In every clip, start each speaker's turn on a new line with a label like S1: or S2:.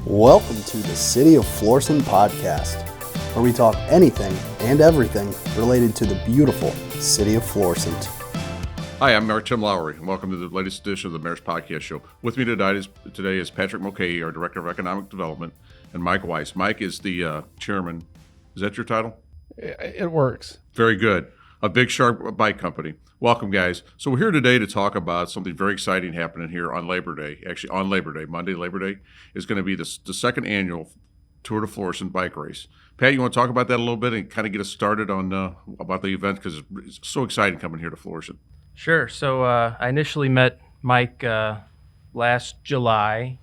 S1: Welcome to the City of Florissant Podcast, where we talk anything and everything related to the beautiful City of Florissant.
S2: Hi, I'm Mayor Tim Lowery, and welcome to the latest edition of the Mayor's Podcast Show. With me today is Patrick Mulcahy, our Director of Economic Development, and Mike Weiss. Mike is the chairman. Is that your title?
S3: It works.
S2: Very good. A Big Shark Bike Company. Welcome, guys. So we're here today to talk about something very exciting happening here on Labor Day. Actually, on Labor Day, Monday, Labor Day, is going to be the second annual Tour De Florissant bike race. Pat, you want to talk about that a little bit and kind of get us started on about the event, because it's so exciting coming here to Florissant.
S4: Sure. So I initially met Mike last July.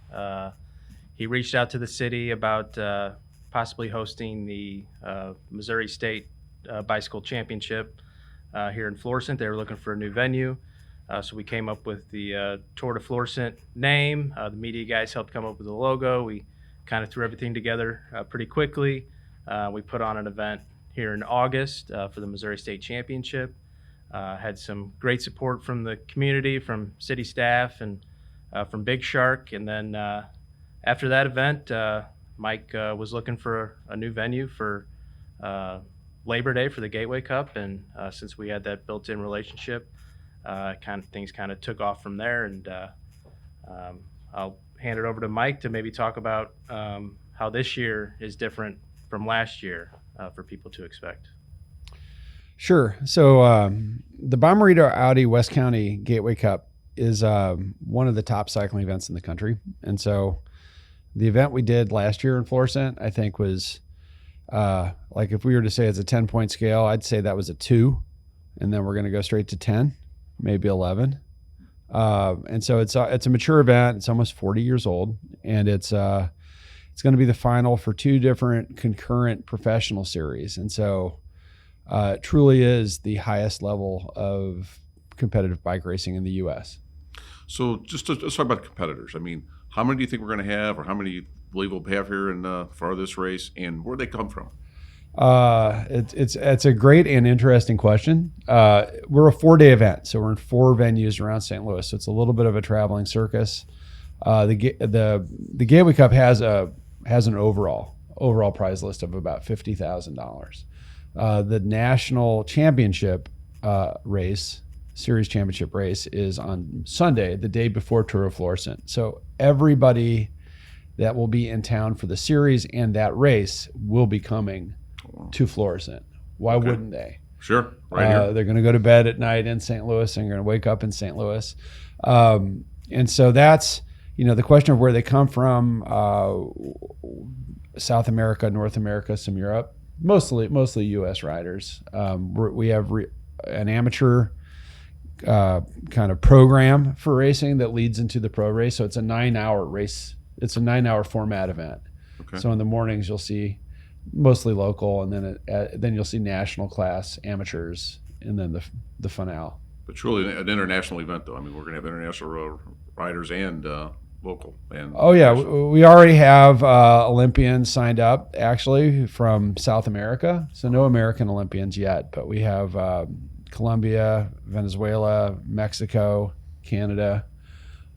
S4: He reached out to the city about possibly hosting the Missouri State Bicycle Championship here in Florissant. They were looking for a new venue. So we came up with the Tour De Florissant name. The media guys helped come up with the logo. We kind of threw everything together pretty quickly. We put on an event here in August for the Missouri State Championship. Had some great support from the community, from city staff, and from Big Shark. And then after that event, Mike was looking for a new venue for Labor Day for the Gateway Cup. And since we had that built-in relationship, things kind of took off from there. And I'll hand it over to Mike to maybe talk about how this year is different from last year for people to expect.
S3: Sure. So the Bommarito Audi West County Gateway Cup is one of the top cycling events in the country. And so the event we did last year in Florissant, I think was like if we were to say it's a 10-point scale, I'd say that was a 2. And then we're going to go straight to 10, maybe 11. And so it's a mature event. It's almost 40 years old. And it's going to be the final for 2 different concurrent professional series. And so it truly is the highest level of competitive bike racing in the U.S. So
S2: let's talk about competitors. I mean, how many do you think we're going to have, or how many do you believe we'll have here for this race, and where do they come from?
S3: It's a great and interesting question. We're a 4-day event, so we're in 4 venues around St. Louis. So it's a little bit of a traveling circus. The Gateway Cup has an overall prize list of about $50,000. The national championship series championship race is on Sunday, the day before Tour De Florissant. So everybody that will be in town for the series and that race will be coming to Florissant. Why wouldn't they?
S2: Sure, right here.
S3: They're going to go to bed at night in St. Louis and they're going to wake up in St. Louis. And so that's, the question of where they come from, South America, North America, some Europe. Mostly U.S. riders. We have an amateur kind of program for racing that leads into the pro race. So it's a 9-hour race. It's a 9-hour format event. Okay. So in the mornings you'll see mostly local, and then you'll see national class amateurs, and then the finale.
S2: But truly an international event, though. I mean, we're going to have international riders and local. And
S3: we already have Olympians signed up, actually, from South America. So no American Olympians yet, but we have Colombia, Venezuela, Mexico, Canada.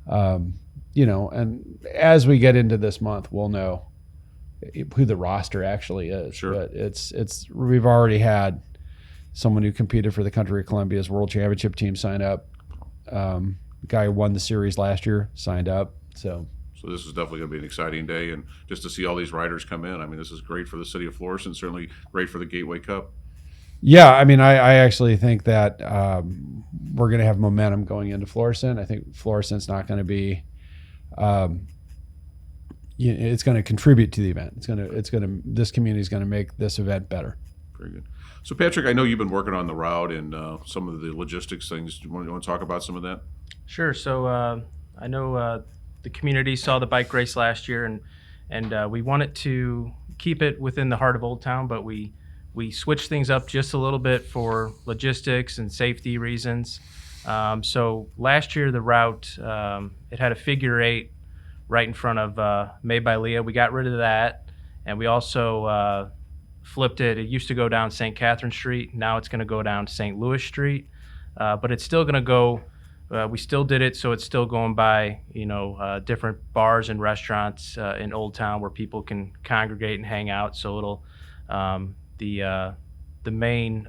S3: And as we get into this month, we'll know who the roster actually is.
S2: Sure.
S3: But we've already had someone who competed for the country of Colombia's World Championship team sign up. Guy who won the series last year signed up. So
S2: this is definitely going to be an exciting day, and just to see all these riders come in. I mean, this is great for the city of Florissant, certainly great for the Gateway Cup.
S3: Yeah, I mean, I actually think that we're going to have momentum going into Florissant. I think Florissant's not going to be, it's going to contribute to the event. This community is going to make this event better.
S2: Very good. So Patrick, I know you've been working on the route and some of the logistics things. Do you want to talk about some of that?
S4: Sure. So I know the community saw the bike race last year, and we wanted to keep it within the heart of Old Town, but we switched things up just a little bit for logistics and safety reasons. So last year the route, it had a figure 8 right in front of Made by Leah. We got rid of that, and we also flipped it. It used to go down St. Catherine Street. Now it's going to go down St. Louis Street, but it's still going to go we still did it, so it's still going by, different bars and restaurants in Old Town where people can congregate and hang out. So it'll the main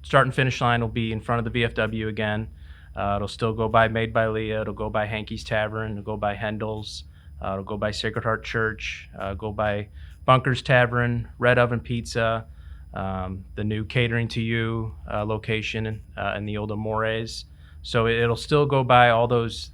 S4: start and finish line will be in front of the VFW again. It'll still go by Made by Leah. It'll go by Hankey's Tavern. It'll go by Hendel's. It'll go by Sacred Heart Church. Go by Bunker's Tavern, Red Oven Pizza, the new Catering to You location in the old Amores. So it'll still go by all those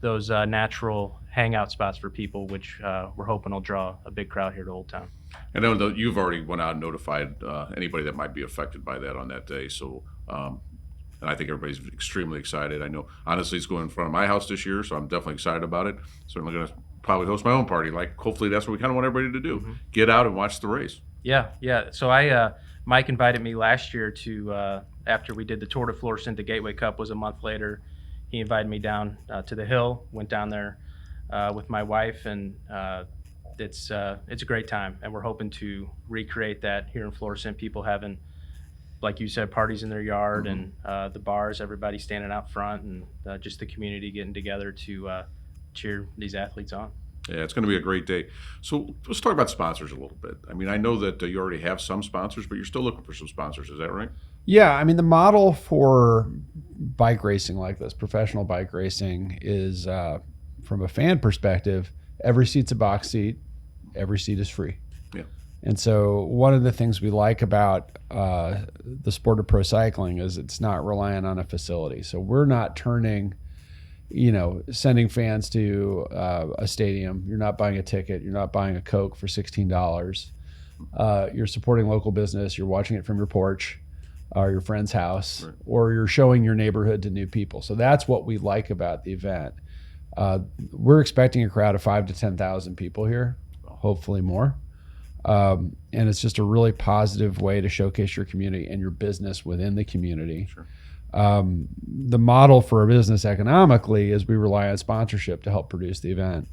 S4: natural hangout spots for people, which we're hoping will draw a big crowd here to Old Town.
S2: I know that you've already went out and notified anybody that might be affected by that on that day. So, and I think everybody's extremely excited. I know, honestly, it's going in front of my house this year, so I'm definitely excited about it. Certainly going to probably host my own party. Hopefully that's what we kind of want everybody to do. Mm-hmm. Get out and watch the race.
S4: Yeah. So Mike invited me last year to, after we did the Tour De Florissant, the Gateway Cup was a month later. He invited me down to the hill, went down there with my wife, and it's a great time. And we're hoping to recreate that here in Florissant, people having, like you said, parties in their yard, mm-hmm. and the bars, everybody standing out front, and just the community getting together to cheer these athletes on.
S2: Yeah, it's going to be a great day. So let's talk about sponsors a little bit. I mean, I know that you already have some sponsors, but you're still looking for some sponsors. Is that right?
S3: Yeah, I mean, the model for bike racing like this, professional bike racing, is from a fan perspective, every seat's a box seat, every seat is free.
S2: Yeah.
S3: And so one of the things we like about the sport of pro cycling is it's not reliant on a facility. So we're not sending fans to a stadium. You're not buying a ticket. You're not buying a Coke for $16. You're supporting local business. You're watching it from your porch or your friend's house, right, or you're showing your neighborhood to new people. So that's what we like about the event. We're expecting a crowd of 5,000 to 10,000 people here, hopefully more. And it's just a really positive way to showcase your community and your business within the community.
S2: Sure.
S3: The model for a business economically is we rely on sponsorship to help produce the event.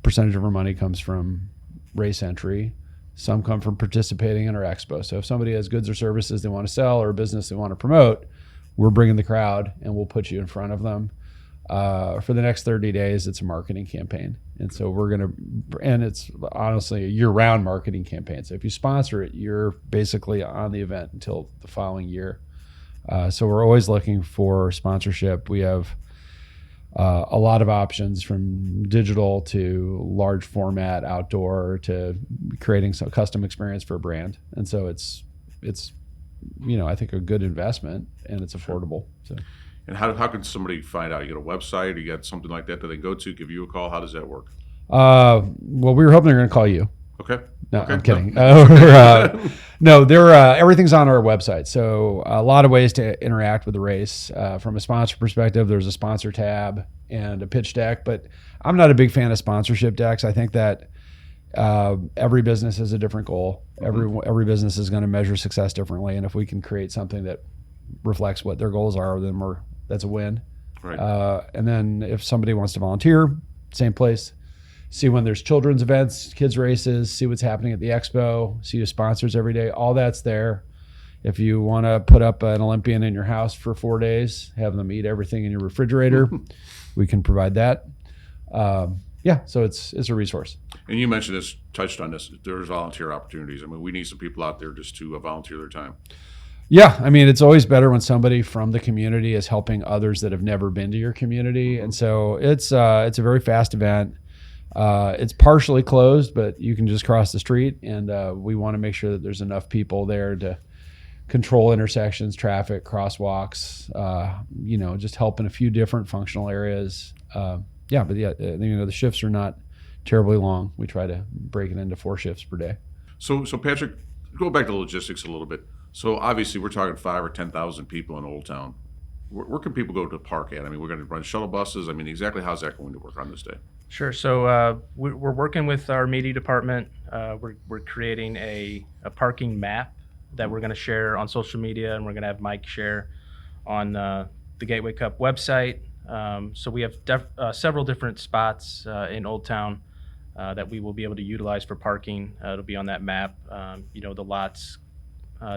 S3: Percentage of our money comes from race entry. Some come from participating in our expo. So if somebody has goods or services they want to sell or a business they want to promote, we're bringing the crowd and we'll put you in front of them. For the next 30 days, it's a marketing campaign. And so and it's honestly a year-round marketing campaign. So if you sponsor it, you're basically on the event until the following year. So we're always looking for sponsorship. We have a lot of options, from digital to large format outdoor to creating some custom experience for a brand. And so it's I think a good investment, and it's affordable. So.
S2: And how can somebody find out? You got a website, or you got something like that they go to, give you a call? How does that work?
S3: Well, we were hoping they were going to call you.
S2: Okay.
S3: No,
S2: okay.
S3: I'm kidding. No, everything's on our website. So a lot of ways to interact with the race. From a sponsor perspective, there's a sponsor tab and a pitch deck, but I'm not a big fan of sponsorship decks. I think that every business has a different goal. Mm-hmm. Every business is going to measure success differently. And if we can create something that reflects what their goals are, then that's a win.
S2: Right.
S3: And then if somebody wants to volunteer, same place. See when there's children's events, kids races, see what's happening at the expo, see your sponsors every day. All that's there. If you want to put up an Olympian in your house for 4 days, have them eat everything in your refrigerator, we can provide that. So it's a resource.
S2: And you mentioned this, touched on this, there's volunteer opportunities. I mean, we need some people out there just to volunteer their time.
S3: Yeah, I mean, it's always better when somebody from the community is helping others that have never been to your community. And so it's a very fast event. It's partially closed, but you can just cross the street, and we want to make sure that there's enough people there to control intersections, traffic, crosswalks, just help in a few different functional areas. The shifts are not terribly long. We try to break it into 4 shifts per day.
S2: So Patrick, go back to logistics a little bit. So obviously we're talking 5,000 or 10,000 people in Old Town. Where can people go to park at? I mean, we're going to run shuttle buses. I mean, exactly how's that going to work on this day?
S4: Sure. So we're working with our media department. We're creating a parking map that we're going to share on social media, and we're going to have Mike share on the Gateway Cup website. So we have several different spots in Old Town that we will be able to utilize for parking. It'll be on that map. The lots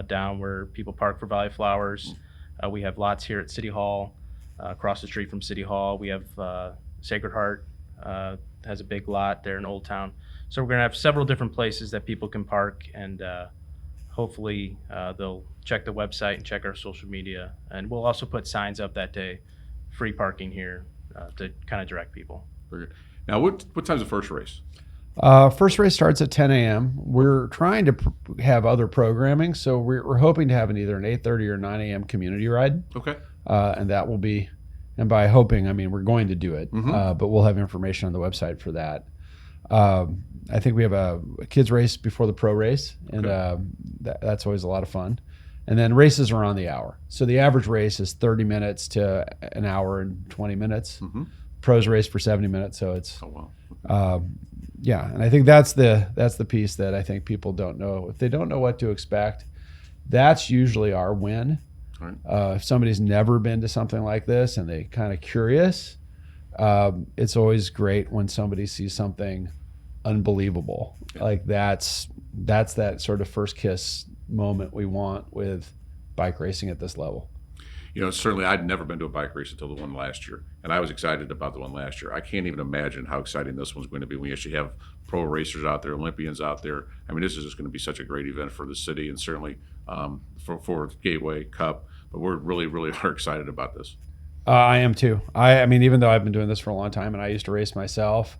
S4: down where people park for Valley Flowers. We have lots here at City Hall. across the street from City Hall. We have Sacred Heart has a big lot there in Old Town. So we're going to have several different places that people can park, and hopefully they'll check the website and check our social media. And we'll also put signs up that day, free parking here, to kind of direct people.
S2: Very good. Now, what time's the first race?
S3: First race starts at 10 a.m. We're trying to have other programming, so we're hoping to have either an 8:30 or 9 a.m. community ride.
S2: Okay.
S3: And that will be, and by hoping, I mean we're going to do it, but we'll have information on the website for that. I think we have a kids race before the pro race, and that's always a lot of fun. And then races are on the hour. So the average race is 30 minutes to an hour and 20 minutes. Pros race for 70 minutes. So it's, yeah. And I think that's the piece that I think people don't know. If they don't know what to expect, that's usually our win. Right. If somebody's never been to something like this and they kind of curious, it's always great when somebody sees something unbelievable. Like that's that sort of first kiss moment we want with bike racing at this level.
S2: You know, certainly I'd never been to a bike race until the one last year, and I was excited about the one last year. I can't even imagine how exciting this one's going to be when you actually have pro racers out there, Olympians out there. I mean, this is just going to be such a great event for the city, and certainly for Gateway Cup. But we're really, really are excited about this.
S3: I am too. I mean, even though I've been doing this for a long time and I used to race myself,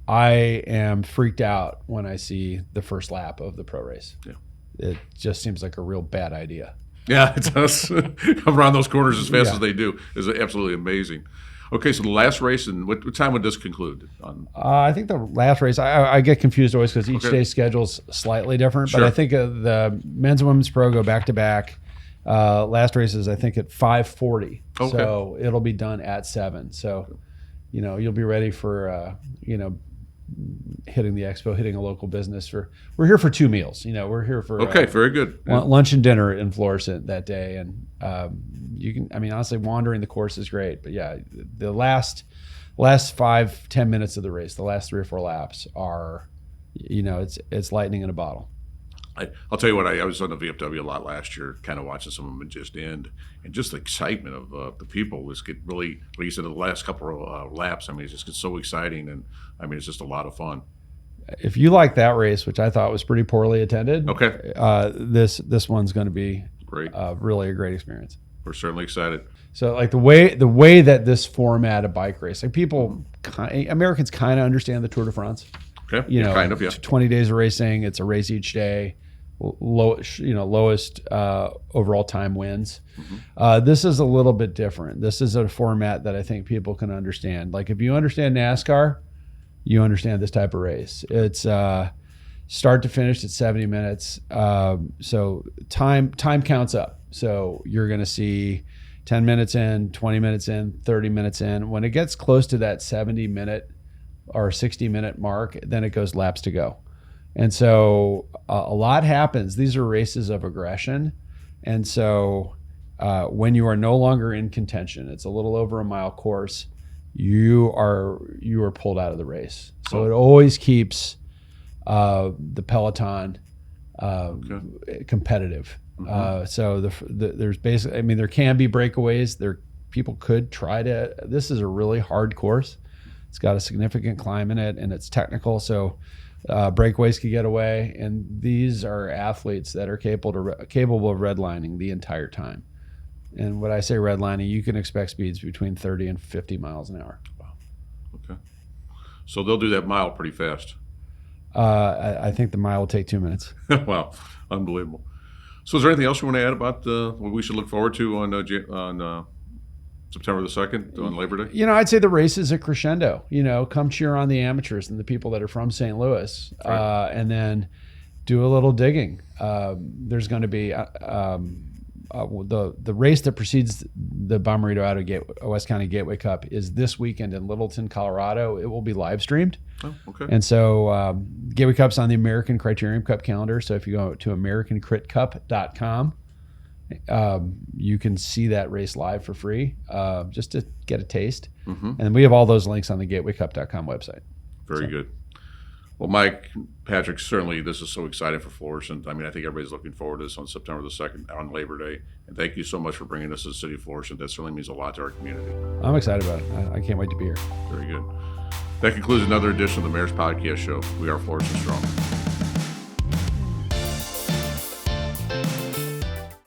S3: I am freaked out when I see the first lap of the pro race. Yeah. It just seems like a real bad idea.
S2: Yeah, it does. Come around those corners as fast as they do is absolutely amazing. Okay, so the last race, and what time would this conclude?
S3: I think the last race, I get confused always because each day's schedule's slightly different, but I think the men's and women's pro go back to back. Last race is, I think, at 5:40. Okay. So it'll be done at 7. So, you know, you'll be ready for, hitting the expo, hitting a local business. We're here for 2 meals. You know, we're here for
S2: very good.
S3: Lunch and dinner in Florissant that day, and you can. I mean, honestly, wandering the course is great, but yeah, the last 5-10 minutes of the race, the last 3 or 4 laps are, you know, it's lightning in a bottle.
S2: I'll tell you what, I was on the VFW a lot last year, kind of watching some of them just end, and just the excitement of the people was get really, like you said, the last couple of laps. I mean, it just gets so exciting, and I mean, it's just a lot of fun.
S3: If you like that race, which I thought was pretty poorly attended, this one's going to be
S2: great,
S3: really a great experience.
S2: We're certainly excited.
S3: So, like the way that this format of bike race, like Americans kind of understand the Tour De France.
S2: Okay,
S3: you know,
S2: kind of, yeah.
S3: 20 days of racing. It's a race each day. Lowest overall time wins. This is a little bit different. This is a format that I think people can understand. Like if you understand NASCAR, you understand this type of race. It's start to finish at 70 minutes. So time counts up. So you're going to see 10 minutes in, 20 minutes in, 30 minutes in. When it gets close to that 70 minute or 60 minute mark, then it goes laps to go. And so a lot happens. These are races of aggression. And so when you are no longer in contention, it's a little over a mile course, you are pulled out of the race. So it always keeps the peloton competitive. So there's basically, I mean, there can be breakaways. People could try to, this is a really hard course. It's got a significant climb in it and it's technical. So breakaways could get away, and these are athletes that are capable of redlining the entire time. And when I say redlining, you can expect speeds between 30 and 50 miles an hour.
S2: Wow. Okay. So they'll do that mile pretty fast.
S3: I think the mile will take 2 minutes.
S2: Wow, unbelievable. So is there anything else you want to add about what we should look forward to on September the 2nd on Labor Day?
S3: You know, I'd say the race is a crescendo. You know, come cheer on the amateurs and the people that are from St. Louis, and then do a little digging. There's going to be the race that precedes the Bommarito West County Gateway Cup is this weekend in Littleton, Colorado. It will be live streamed.
S2: Oh, okay.
S3: And so Gateway Cup's on the American Criterium Cup calendar. So if you go to AmericanCritCup.com, you can see that race live for free, just to get a taste. And we have all those links on the GatewayCup.com website.
S2: Very good. Well, Mike, Patrick, certainly this is so exciting for Florissant. I mean, I think everybody's looking forward to this on September the 2nd on Labor Day. And thank you so much for bringing us to the city of Florissant. That certainly means a lot to our community.
S3: I'm excited about it. I can't wait to be here.
S2: Very good. That concludes another edition of the Mayor's Podcast Show. We are Florissant Strong.